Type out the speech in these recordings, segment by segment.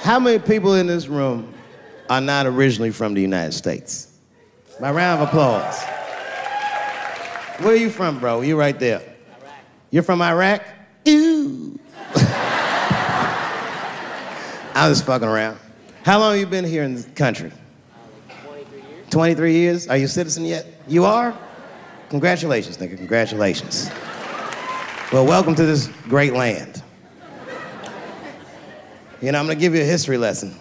How many people in this room are not originally from the United States? My round of applause. Where are you from, bro? You right there. Iraq. You're from Iraq? Ew. I was fucking around. How long have you been here in the country? 23 years. 23 years? Are you a citizen yet? You are? Congratulations, nigga. Congratulations. Well, welcome to this great land. You know, I'm gonna give you a history lesson,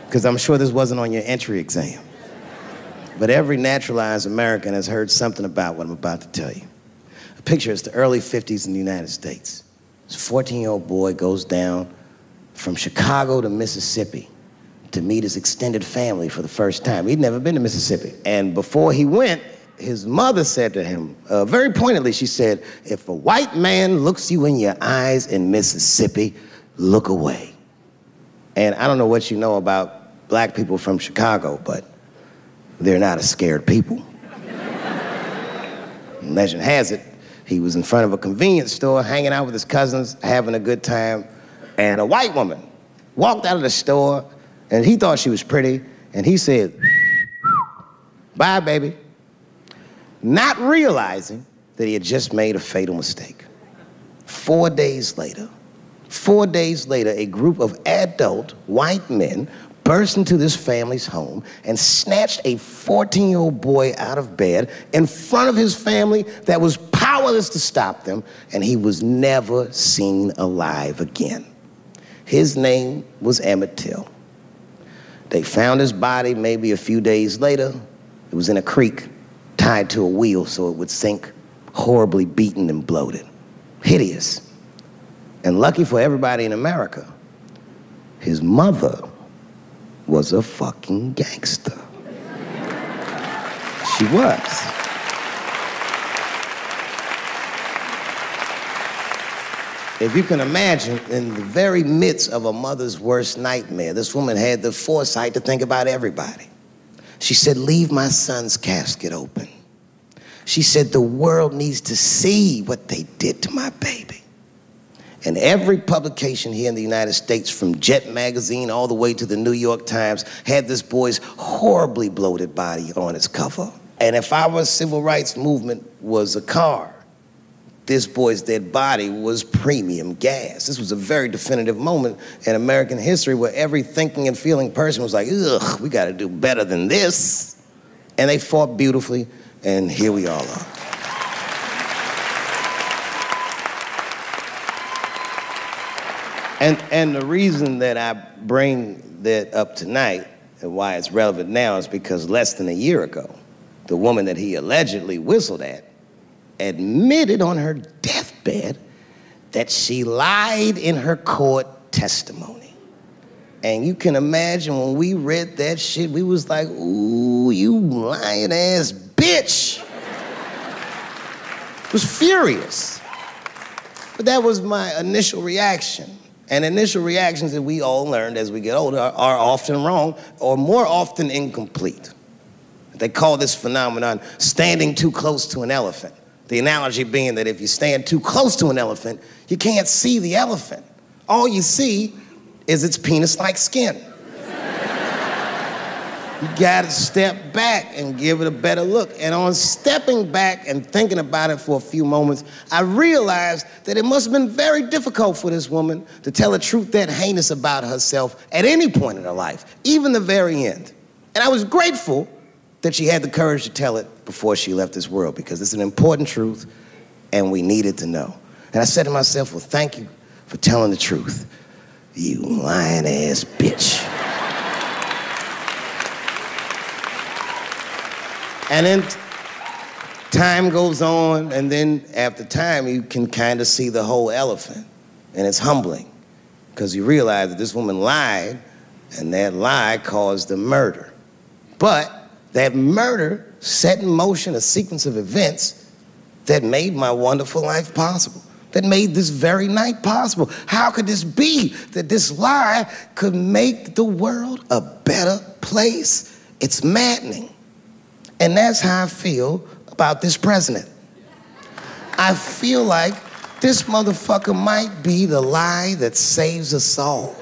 because I'm sure this wasn't on your entry exam. But every naturalized American has heard something about what I'm about to tell you. A picture, it's the early 50s in the United States. This 14-year-old boy goes down from Chicago to Mississippi to meet his extended family for the first time. He'd never been to Mississippi. And before he went, his mother said to him, very pointedly, she said, if a white man looks you in your eyes in Mississippi, look away. And I don't know what you know about black people from Chicago, but they're not a scared people. Legend has it, he was in front of a convenience store, hanging out with his cousins, having a good time, and a white woman walked out of the store, and he thought she was pretty, and he said, bye, baby, not realizing that he had just made a fatal mistake. 4 days later, a group of adult white men burst into this family's home and snatched a 14-year-old boy out of bed in front of his family that was powerless to stop them, and he was never seen alive again. His name was Emmett Till. They found his body maybe a few days later. It was in a creek, tied to a wheel so it would sink, horribly beaten and bloated. Hideous. And lucky for everybody in America, his mother was a fucking gangster. She was. If you can imagine, in the very midst of a mother's worst nightmare, this woman had the foresight to think about everybody. She said, leave my son's casket open. She said, the world needs to see what they did to my baby. And every publication here in the United States, from Jet magazine all the way to the New York Times, had this boy's horribly bloated body on its cover. And if our civil rights movement was a car, this boy's dead body was premium gas. This was a very definitive moment in American history where every thinking and feeling person was like, ugh, we gotta do better than this. And they fought beautifully, and here we all are. And the reason that I bring that up tonight and why it's relevant now is because less than a year ago, the woman that he allegedly whistled at admitted on her deathbed that she lied in her court testimony. And you can imagine when we read that shit, we was like, ooh, you lying ass bitch. Was furious. But that was my initial reaction. And initial reactions that we all learned as we get older are often wrong or more often incomplete. They call this phenomenon standing too close to an elephant. The analogy being that if you stand too close to an elephant, you can't see the elephant. All you see is its penis-like skin. You gotta step back and give it a better look. And on stepping back and thinking about it for a few moments, I realized that it must have been very difficult for this woman to tell a truth that heinous about herself at any point in her life, even the very end. And I was grateful that she had the courage to tell it before she left this world, because it's an important truth and we needed to know. And I said to myself, well, thank you for telling the truth, you lying ass bitch. And then time goes on, and then after time, you can kind of see the whole elephant. And it's humbling, because you realize that this woman lied, and that lie caused the murder. But that murder set in motion a sequence of events that made my wonderful life possible, that made this very night possible. How could this be that this lie could make the world a better place? It's maddening. And that's how I feel about this president. I feel like this motherfucker might be the lie that saves us all.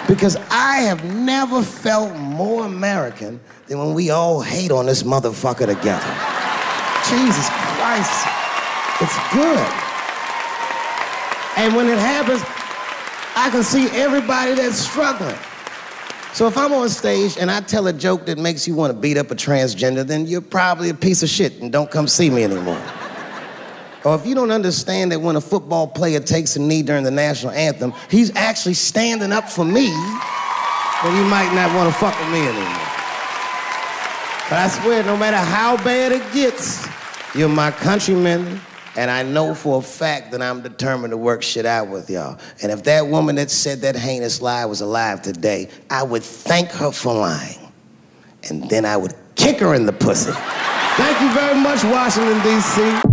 Because I have never felt more American than when we all hate on this motherfucker together. Jesus Christ, it's good. And when it happens, I can see everybody that's struggling. So if I'm on stage and I tell a joke that makes you want to beat up a transgender, then you're probably a piece of shit and don't come see me anymore. Or if you don't understand that when a football player takes a knee during the national anthem, he's actually standing up for me, then you might not want to fuck with me anymore. But I swear, no matter how bad it gets, you're my countrymen, and I know for a fact that I'm determined to work shit out with y'all. And if that woman that said that heinous lie was alive today, I would thank her for lying. And then I would kick her in the pussy. Thank you very much, Washington, D.C.